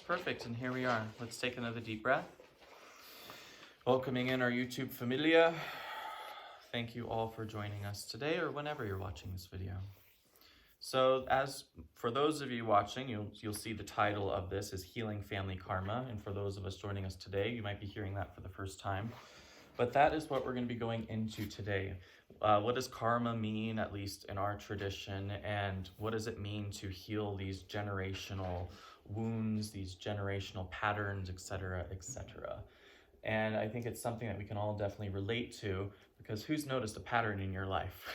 Perfect, and here we are. Let's take another deep breath. Welcoming in our YouTube familia. Thank you all for joining us today or whenever you're watching this video. So as for those of you watching, you'll see the title of this is Healing Family Karma. And for those of us joining us today, you might be hearing that for the first time. But that is what we're going to be going into today. What does karma mean, at least in our tradition? And what does it mean to heal these generational wounds, these generational patterns, etc., etc.? And I think it's something that we can all definitely relate to, because who's noticed a pattern in your life?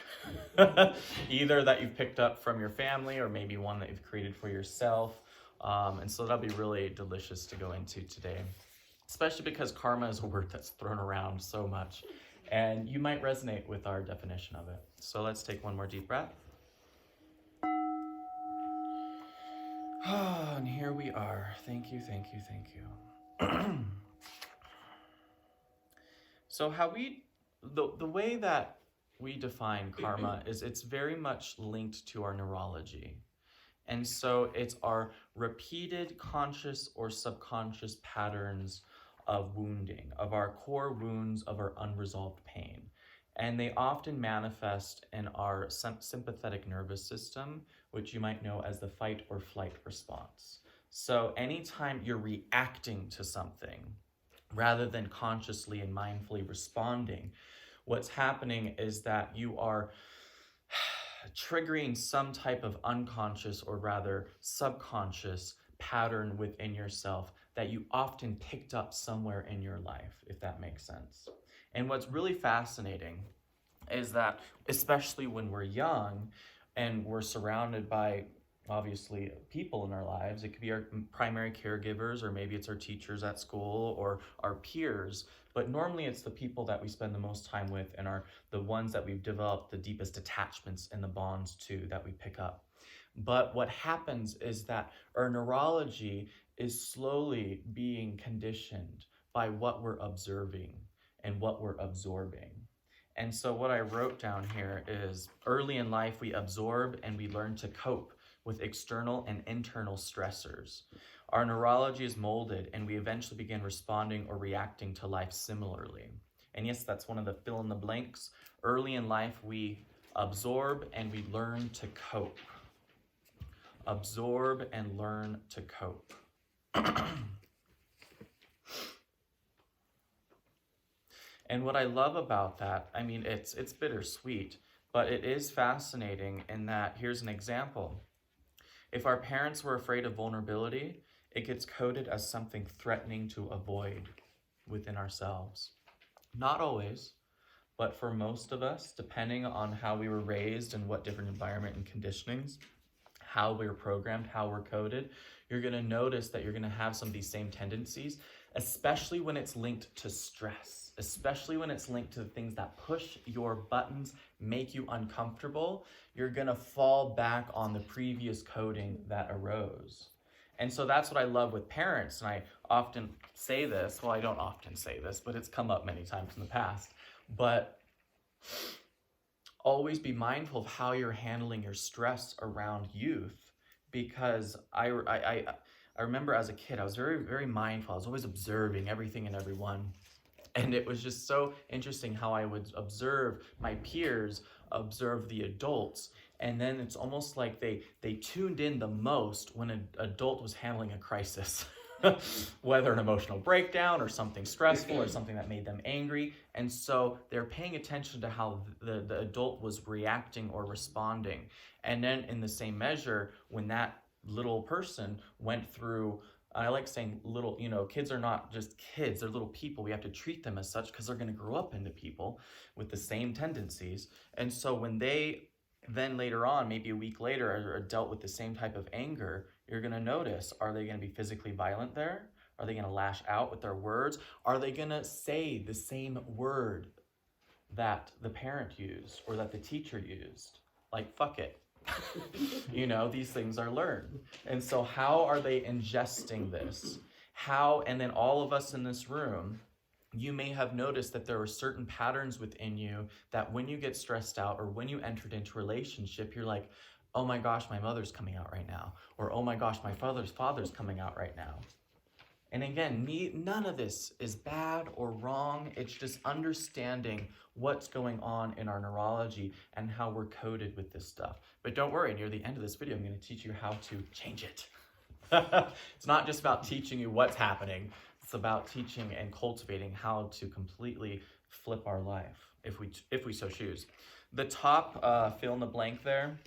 Either that you've picked up from your family or maybe one that you've created for yourself. And so that'll be really delicious to go into today, especially because karma is a word that's thrown around so much. And you might resonate with our definition of it. So let's take one more deep breath. And here we are. Thank you, thank you, thank you. So the way that we define karma is it's very much linked to our neurology. And so it's our repeated conscious or subconscious patterns of wounding, of our core wounds, of our unresolved pain. And they often manifest in our sympathetic nervous system, which you might know as the fight or flight response. So anytime you're reacting to something, rather than consciously and mindfully responding, what's happening is that you are triggering some type of unconscious or rather subconscious pattern within yourself that you often picked up somewhere in your life, if that makes sense. And what's really fascinating is that, especially when we're young and we're surrounded by obviously people in our lives, it could be our primary caregivers, or maybe it's our teachers at school or our peers, but normally it's the people that we spend the most time with and are the ones that we've developed the deepest attachments and the bonds to that we pick up. But what happens is that our neurology is slowly being conditioned by what we're observing and what we're absorbing. And so what I wrote down here is early in life we absorb and we learn to cope with external and internal stressors. Our neurology is molded and we eventually begin responding or reacting to life similarly. And yes, that's one of the fill in the blanks. Early in life we absorb and we learn to cope. Absorb and learn to cope. And what I love about that, I mean, it's bittersweet, but it is fascinating in that, here's an example. If our parents were afraid of vulnerability, it gets coded as something threatening to avoid within ourselves. Not always, but for most of us, depending on how we were raised and what different environment and conditionings, how we're programmed, how we're coded, you're going to notice that you're going to have some of these same tendencies, especially when it's linked to stress, especially when it's linked to the things that push your buttons, make you uncomfortable. You're going to fall back on the previous coding that arose. And so that's what I love with parents. And I often say this, well, I don't often say this, but it's come up many times in the past. But always be mindful of how you're handling your stress around youth, because I remember as a kid, I was very, very mindful. I was always observing everything and everyone. And it was just so interesting how I would observe my peers, observe the adults, and then it's almost like they tuned in the most when an adult was handling a crisis, whether an emotional breakdown or something stressful or something that made them angry. And so they're paying attention to how the adult was reacting or responding. And then in the same measure, when that little person went through, I like saying little, kids are not just kids, they're little people. We have to treat them as such because they're going to grow up into people with the same tendencies. And so when they then later on, maybe a week later, are dealt with the same type of anger, you're going to notice, are they going to be physically violent there? Are they going to lash out with their words? Are they going to say the same word that the parent used or that the teacher used? Like, fuck it. These things are learned. And so how are they ingesting this? How, and then all of us in this room, you may have noticed that there are certain patterns within you that when you get stressed out or when you entered into a relationship, you're like, oh my gosh, my mother's coming out right now. Or, oh my gosh, my father's coming out right now. And again, none of this is bad or wrong. It's just understanding what's going on in our neurology and how we're coded with this stuff. But don't worry, near the end of this video, I'm going to teach you how to change it. It's not just about teaching you what's happening. It's about teaching and cultivating how to completely flip our life, if we so choose. The top fill in the blank there.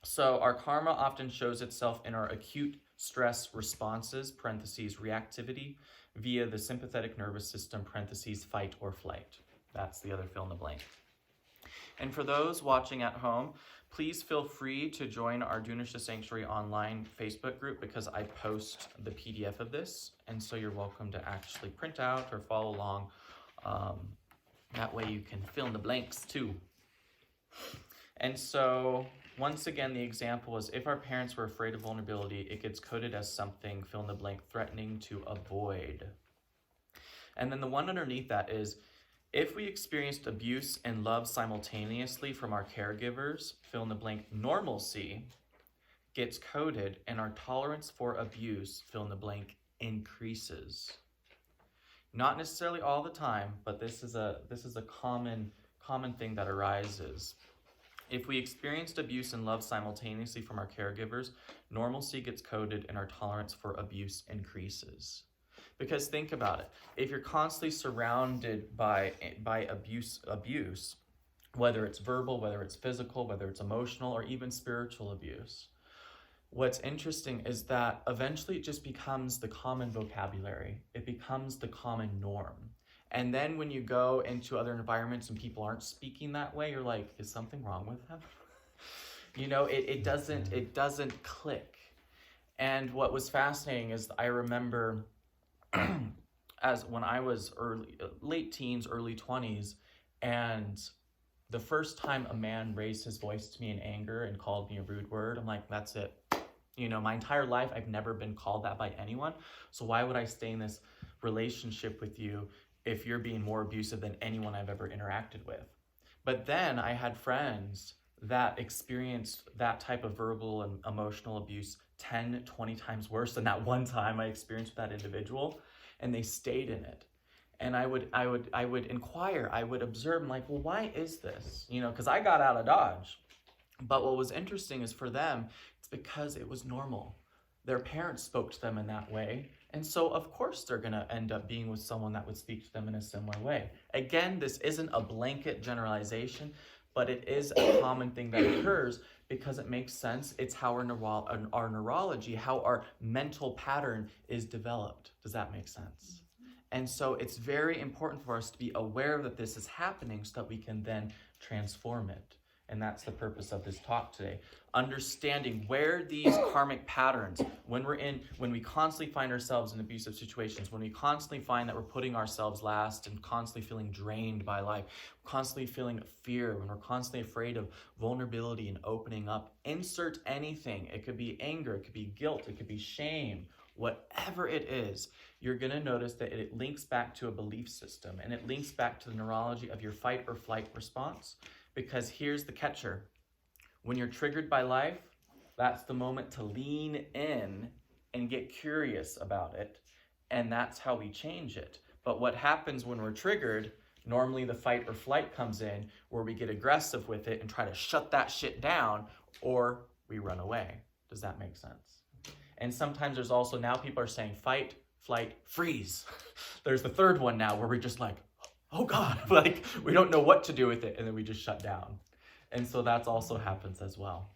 So our karma often shows itself in our acute stress responses, parentheses, reactivity, via the sympathetic nervous system, parentheses, fight or flight. That's the other fill in the blank. And for those watching at home, please feel free to join our Dunisha Sanctuary online Facebook group, because I post the PDF of this, and so you're welcome to actually print out or follow along. That way you can fill in the blanks too. And so once again, the example is, if our parents were afraid of vulnerability, it gets coded as something, fill in the blank, threatening to avoid. And then the one underneath that is, if we experienced abuse and love simultaneously from our caregivers, fill in the blank, normalcy gets coded and our tolerance for abuse, fill in the blank, increases. Not necessarily all the time, but this is a common thing that arises. If we experienced abuse and love simultaneously from our caregivers, normalcy gets coded and our tolerance for abuse increases. Because think about it, if you're constantly surrounded by abuse, whether it's verbal, whether it's physical, whether it's emotional, or even spiritual abuse, what's interesting is that eventually it just becomes the common vocabulary. It becomes the common norm. And then when you go into other environments and people aren't speaking that way, you're like, is something wrong with them? You know, it doesn't click. And what was fascinating is I remember as when I was late teens, early 20s, and the first time a man raised his voice to me in anger and called me a rude word, I'm like, that's it. You know, my entire life, I've never been called that by anyone. So why would I stay in this relationship with you if you're being more abusive than anyone I've ever interacted with? But then I had friends that experienced that type of verbal and emotional abuse 10, 20 times worse than that one time I experienced with that individual, and they stayed in it. And I would inquire, I would observe, I'm like, well, why is this? You know, because I got out of Dodge. But what was interesting is for them, it's because it was normal. Their parents spoke to them in that way. And so, of course, they're going to end up being with someone that would speak to them in a similar way. Again, this isn't a blanket generalization, but it is a common thing that occurs because it makes sense. It's how our neurology, how our mental pattern is developed. Does that make sense? And so it's very important for us to be aware that this is happening so that we can then transform it. And that's the purpose of this talk today. Understanding where these karmic patterns, when we constantly find ourselves in abusive situations, when we constantly find that we're putting ourselves last and constantly feeling drained by life, constantly feeling fear, when we're constantly afraid of vulnerability and opening up, insert anything. It could be anger, it could be guilt, it could be shame, whatever it is, you're going to notice that it links back to a belief system, and it links back to the neurology of your fight or flight response. Because here's the catcher. When you're triggered by life, that's the moment to lean in and get curious about it. And that's how we change it. But what happens when we're triggered, normally the fight or flight comes in where we get aggressive with it and try to shut that shit down, or we run away. Does that make sense? And sometimes there's also, now people are saying fight, flight, freeze. There's the third one now where we're just like, oh God, like we don't know what to do with it, and then we just shut down. And so that also happens as well.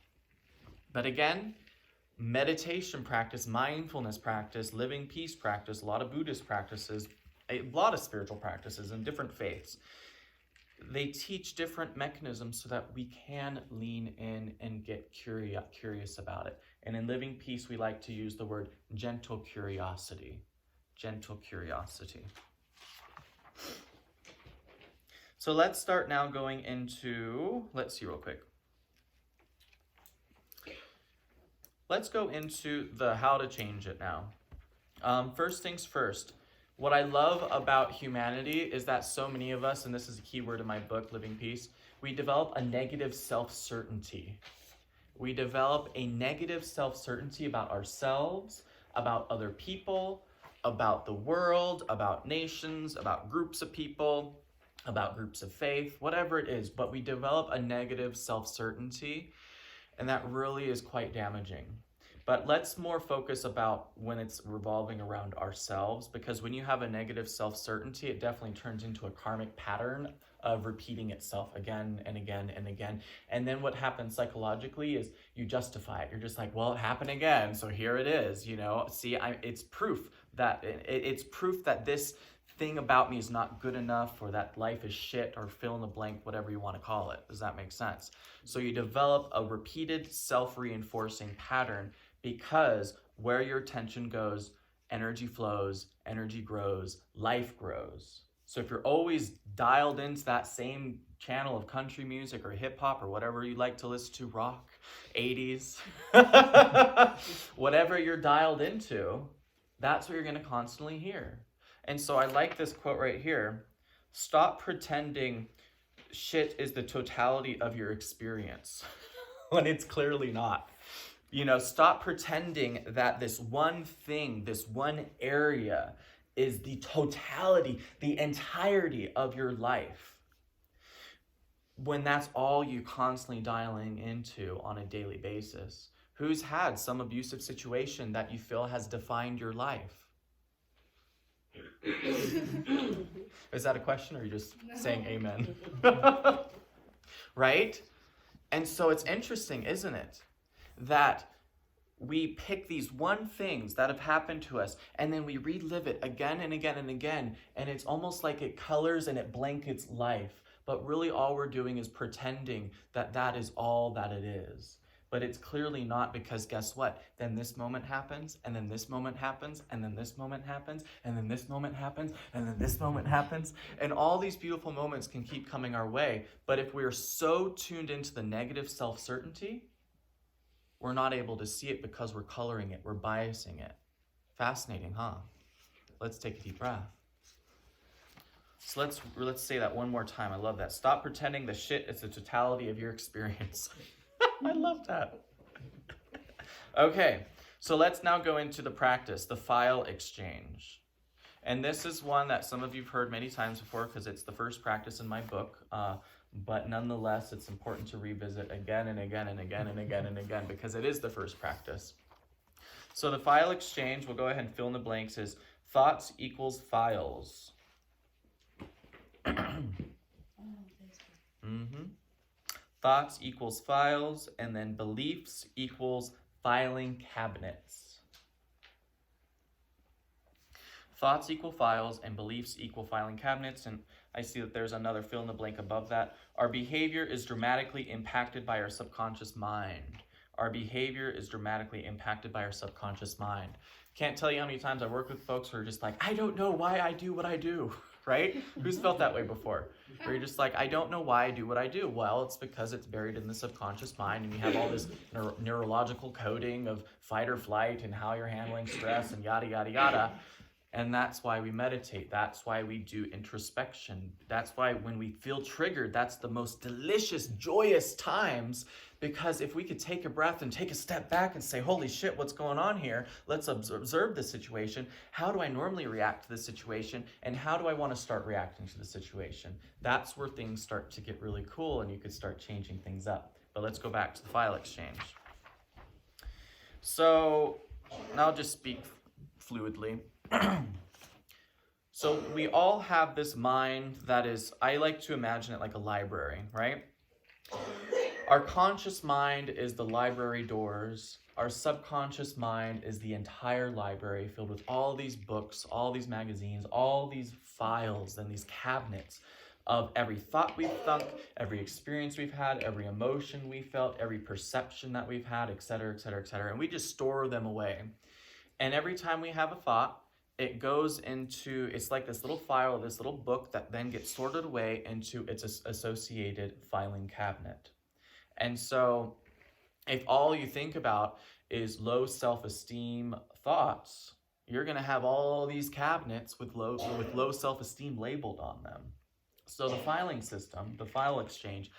But again, meditation practice, mindfulness practice, living peace practice, a lot of Buddhist practices, a lot of spiritual practices in different faiths, they teach different mechanisms so that we can lean in and get curious about it. And in living peace, we like to use the word gentle curiosity. Gentle curiosity. So let's start now going into, let's see real quick. Let's go into the how to change it now. First things first, what I love about humanity is that so many of us, and this is a key word in my book, Living Peace, We develop a negative self-certainty. We develop a negative self-certainty about ourselves, about other people, about the world, about nations, about groups of people, about groups of faith, whatever it is, but we develop a negative self-certainty, and that really is quite damaging. But let's more focus about when it's revolving around ourselves, because when you have a negative self-certainty, it definitely turns into a karmic pattern of repeating itself again and again and again. And then what happens psychologically is you justify it. You're just like, well, it happened again, so here it is, you know. See, it's proof that it's proof that this thing about me is not good enough, or that life is shit, or fill in the blank, whatever you want to call it. Does that make sense? So you develop a repeated self-reinforcing pattern, because where your attention goes, energy flows, energy grows, life grows. So if you're always dialed into that same channel of country music or hip hop or whatever you like to listen to, rock, 80s, whatever you're dialed into, that's what you're going to constantly hear. And so I like this quote right here. Stop pretending shit is the totality of your experience when it's clearly not. You know, stop pretending that this one thing, this one area is the totality, the entirety of your life, when that's all you constantly dialing into on a daily basis. Who's had some abusive situation that you feel has defined your life? Is that a question, or are you just saying amen? Right? And so it's interesting, isn't it, that we pick these one things that have happened to us, and then we relive it again and again and again, and it's almost like it colors and it blankets life. But really all we're doing is pretending that that is all that it is. But it's clearly not, because guess what? Then this moment happens, and then this moment happens, and then this moment happens, and then this moment happens, and then this moment happens. And all these beautiful moments can keep coming our way. But if we're so tuned into the negative self-certainty, we're not able to see it, because we're coloring it, we're biasing it. Fascinating, huh? Let's take a deep breath. So let's say that one more time. I love that. Stop pretending the shit is the totality of your experience. I love that. Okay, so let's now go into the practice, the file exchange. And this is one that some of you've heard many times before, because it's the first practice in my book. But nonetheless, it's important to revisit again and again and again and again and again, because it is the first practice. So the file exchange, we'll go ahead and fill in the blanks, is thoughts equals files. Thoughts equals files, and then beliefs equals filing cabinets. Thoughts equal files, and beliefs equal filing cabinets. And I see that there's another fill in the blank above that. Our behavior is dramatically impacted by our subconscious mind. Our behavior is dramatically impacted by our subconscious mind. Can't tell you how many times I work with folks who are just like, I don't know why I do what I do, right? Who's felt that way before? Where you're just like, I don't know why I do what I do. Well, it's because it's buried in the subconscious mind, and you have all this neurological coding of fight or flight and how you're handling stress and yada, yada, yada. And that's why we meditate. That's why we do introspection. That's why when we feel triggered, that's the most delicious, joyous times. Because if we could take a breath and take a step back and say, holy shit, what's going on here? Let's observe the situation. How do I normally react to the situation? And how do I want to start reacting to the situation? That's where things start to get really cool, and you could start changing things up. But let's go back to the file exchange. So now I'll just speak fluidly. So we all have this mind that is, I like to imagine it like a library, right? Our conscious mind is the library doors. Our subconscious mind is the entire library filled with all these books, all these magazines, all these files and these cabinets of every thought we've thunk, every experience we've had, every emotion we felt, every perception that we've had, et cetera, et cetera, et cetera. And we just store them away. And every time we have a thought, it goes into, it's like this little file, this little book that then gets sorted away into its associated filing cabinet. And so if all you think about is low self-esteem thoughts, you're going to have all these cabinets with low self-esteem labeled on them. So the filing system, the file exchange,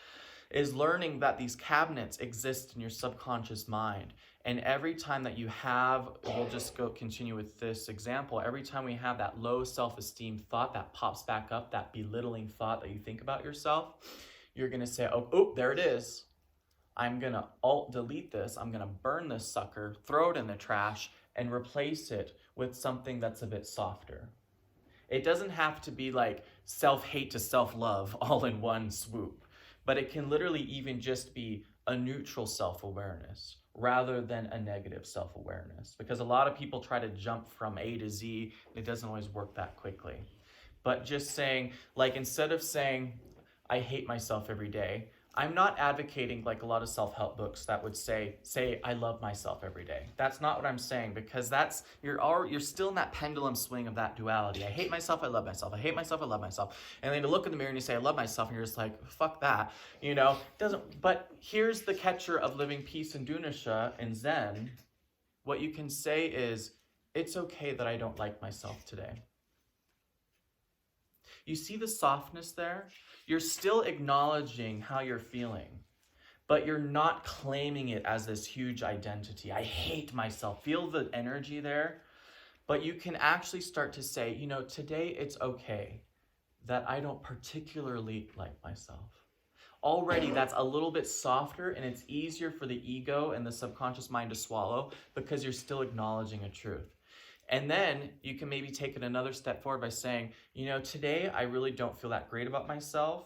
is learning that these cabinets exist in your subconscious mind. And every time that you have, we'll just continue with this example, every time we have that low self-esteem thought that pops back up, that belittling thought that you think about yourself, you're gonna say, oh, there it is. I'm gonna alt delete this, I'm gonna burn this sucker, throw it in the trash, and replace it with something that's a bit softer. It doesn't have to be like self-hate to self-love all in one swoop, but it can literally even just be a neutral self-awareness rather than a negative self-awareness, because a lot of people try to jump from A to Z, and it doesn't always work that quickly. But just saying, like, instead of saying, I hate myself every day, I'm not advocating like a lot of self-help books that would say I love myself every day. That's not what I'm saying, because that's you're still in that pendulum swing of that duality. I hate myself, I love myself. I hate myself, I love myself. And then you look in the mirror and you say I love myself, and you're just like, fuck that, you know? Doesn't. But here's the catcher of living peace and Dunisha and Zen. What you can say is, it's okay that I don't like myself today. You see the softness there? You're still acknowledging how you're feeling, but you're not claiming it as this huge identity. I hate myself. Feel the energy there? But you can actually start to say, you know, today it's okay that I don't particularly like myself. Already that's a little bit softer, and it's easier for the ego and the subconscious mind to swallow because you're still acknowledging a truth. And then you can maybe take it another step forward by saying, you know, today I really don't feel that great about myself,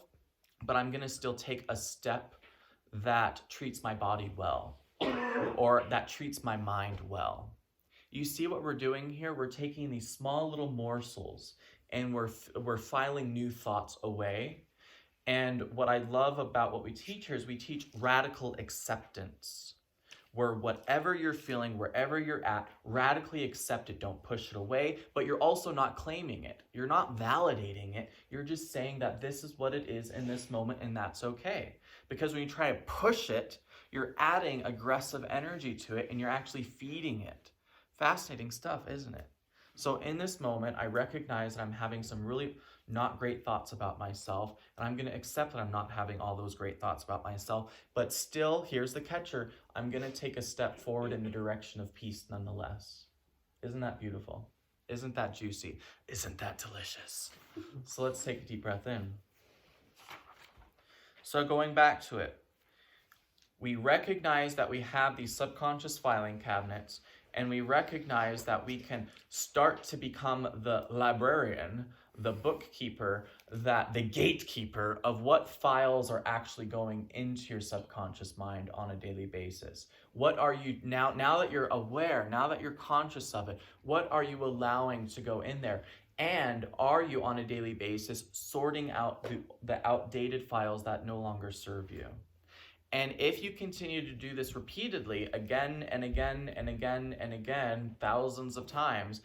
but I'm gonna still take a step that treats my body well, or that treats my mind well. You see what we're doing here? We're taking these small little morsels and we're filing new thoughts away. And what I love about what we teach here is we teach radical acceptance, where whatever you're feeling, wherever you're at, radically accept it. Don't push it away, but you're also not claiming it. You're not validating it. You're just saying that this is what it is in this moment, and that's okay. Because when you try to push it, you're adding aggressive energy to it, and you're actually feeding it. Fascinating stuff, isn't it? So in this moment, I recognize that I'm having some really not great thoughts about myself, and I'm going to accept that I'm not having all those great thoughts about myself, but still, here's the catcher, I'm going to take a step forward in the direction of peace nonetheless. Isn't that beautiful? Isn't that juicy? Isn't that delicious? So let's take a deep breath in. So going back to it, we recognize that we have these subconscious filing cabinets, and we recognize that we can start to become the librarian, the bookkeeper, the gatekeeper of what files are actually going into your subconscious mind on a daily basis. What are you, now that you're aware, now that you're conscious of it, what are you allowing to go in there? And are you on a daily basis sorting out the outdated files that no longer serve you? And if you continue to do this repeatedly, again and again and again and again, thousands of times,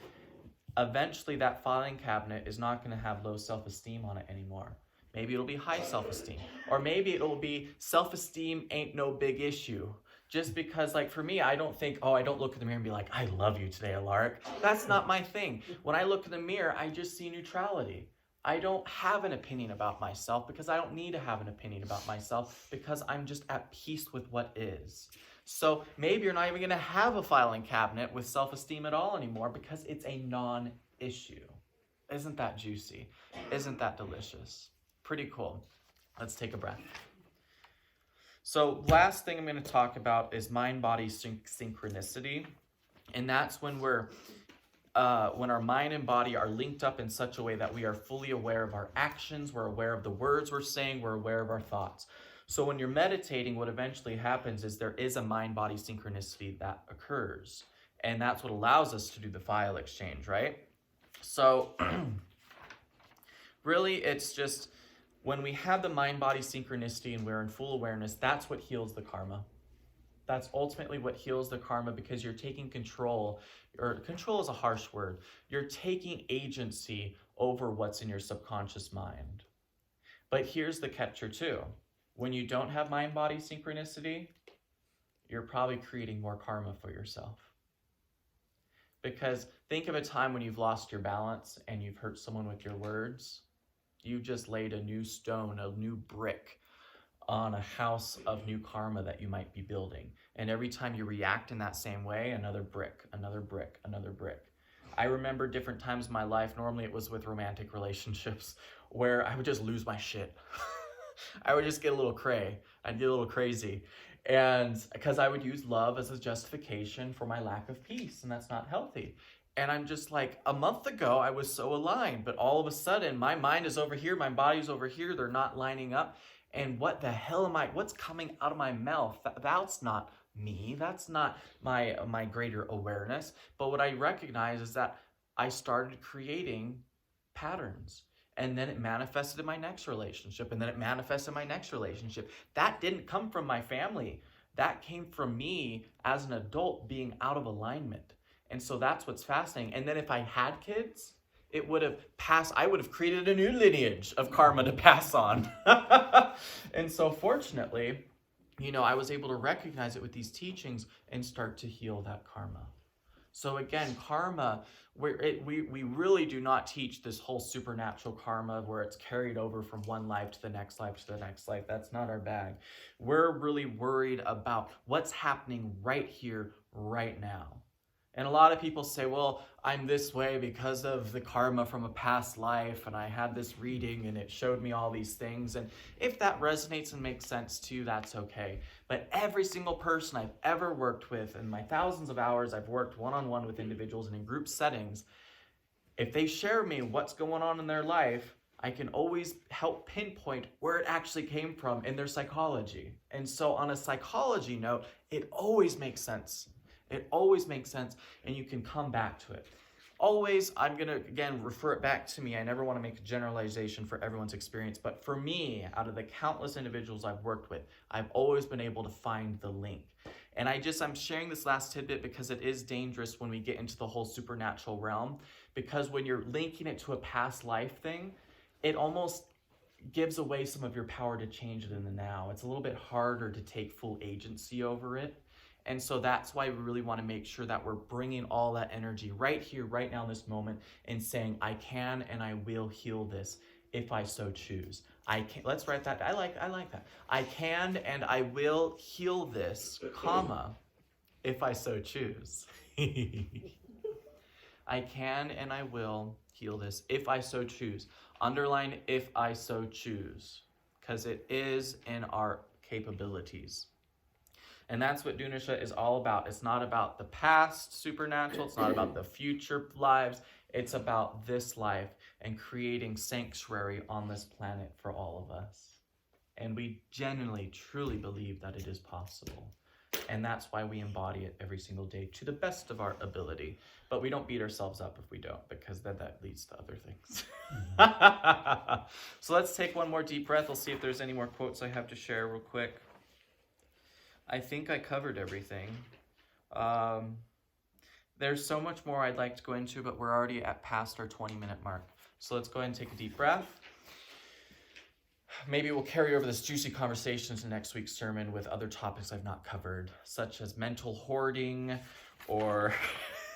eventually that filing cabinet is not going to have low self-esteem on it anymore. Maybe it'll be high self-esteem. Or maybe it'll be self-esteem ain't no big issue. Just because, like, for me, I don't think, I don't look in the mirror and be like, I love you today, Alaric. That's not my thing. When I look in the mirror, I just see neutrality. I don't have an opinion about myself because I don't need to have an opinion about myself because I'm just at peace with what is. So maybe you're not even going to have a filing cabinet with self-esteem at all anymore because it's a non-issue. Isn't that juicy? Isn't that delicious? Pretty cool. Let's take a breath. So last thing I'm going to talk about is mind-body synchronicity. And that's when when our mind and body are linked up in such a way that we are fully aware of our actions, we're aware of the words we're saying, we're aware of our thoughts. So when you're meditating, what eventually happens is there is a mind-body synchronicity that occurs. And that's what allows us to do the file exchange, right? So really, it's just when we have the mind-body synchronicity and we're in full awareness, that's what heals the karma. That's ultimately what heals the karma, because you're taking control, or control is a harsh word. You're taking agency over what's in your subconscious mind. But here's the catcher too. When you don't have mind-body synchronicity, you're probably creating more karma for yourself. Because think of a time when you've lost your balance and you've hurt someone with your words. You just laid a new stone, a new brick on a house of new karma that you might be building. And every time you react in that same way, another brick, another brick, another brick. I remember different times in my life, normally it was with romantic relationships, where I would just lose my shit. I would just get a little I'd get a little crazy. And because I would use love as a justification for my lack of peace, and that's not healthy. And I'm just like, a month ago, I was so aligned, but all of a sudden, my mind is over here, my body's over here, they're not lining up. And what the hell what's coming out of my mouth? That's not me, that's not my greater awareness. But what I recognize is that I started creating patterns. And then it manifested in my next relationship, and then it manifested in my next relationship. That didn't come from my family. That came from me as an adult being out of alignment. And so that's what's fascinating. And then if I had kids, it would have passed, I would have created a new lineage of karma to pass on. And so fortunately, I was able to recognize it with these teachings and start to heal that karma. So again, karma, we really do not teach this whole supernatural karma where it's carried over from one life to the next life to the next life. That's not our bag. We're really worried about what's happening right here, right now. And a lot of people say, well, I'm this way because of the karma from a past life, and I had this reading and it showed me all these things. And if that resonates and makes sense to you, that's okay. But every single person I've ever worked with, in my thousands of hours I've worked one-on-one with individuals and in group settings, if they share me what's going on in their life, I can always help pinpoint where it actually came from in their psychology. And so on a psychology note, it always makes sense. It always makes sense, and you can come back to it. Always, I'm going to, again, refer it back to me. I never want to make a generalization for everyone's experience, but for me, out of the countless individuals I've worked with, I've always been able to find the link. And I'm sharing this last tidbit because it is dangerous when we get into the whole supernatural realm, because when you're linking it to a past life thing, it almost gives away some of your power to change it in the now. It's a little bit harder to take full agency over it. And so that's why we really want to make sure that we're bringing all that energy right here, right now in this moment, and saying, I can and I will heal this if I so choose. I can. Let's write that. I like that. I can and I will heal this, comma, if I so choose. I can and I will heal this if I so choose. Underline if I so choose, because it is in our capabilities. And that's what Dunisha is all about. It's not about the past supernatural. It's not about the future lives. It's about this life and creating sanctuary on this planet for all of us. And we genuinely, truly believe that it is possible. And that's why we embody it every single day to the best of our ability. But we don't beat ourselves up if we don't, because then that leads to other things. So let's take one more deep breath. I'll see if there's any more quotes I have to share real quick. I think I covered everything. There's so much more I'd like to go into, but we're already past our 20-minute mark. So let's go ahead and take a deep breath. Maybe we'll carry over this juicy conversation to next week's sermon with other topics I've not covered, such as mental hoarding or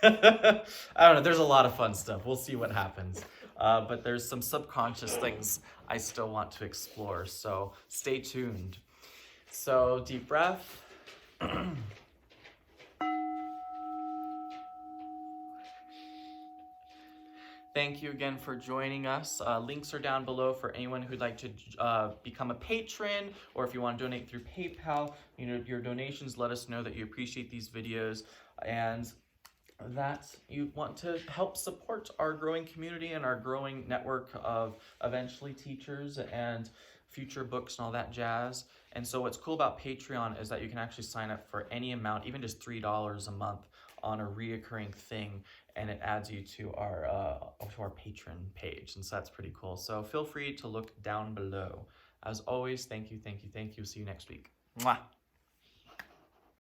I don't know. There's a lot of fun stuff. We'll see what happens. But there's some subconscious things I still want to explore. So stay tuned. So deep breath. Thank you again for joining us. Links are down below for anyone who'd like to become a patron, or if you want to donate through PayPal. Your donations let us know that you appreciate these videos and that you want to help support our growing community and our growing network of eventually teachers and future books and all that jazz. And so what's cool about Patreon is that you can actually sign up for any amount, even just $3 a month, on a reoccurring thing, and it adds you to our patron page. And so that's pretty cool. So feel free to look down below. As always, thank you. See you next week. Mwah.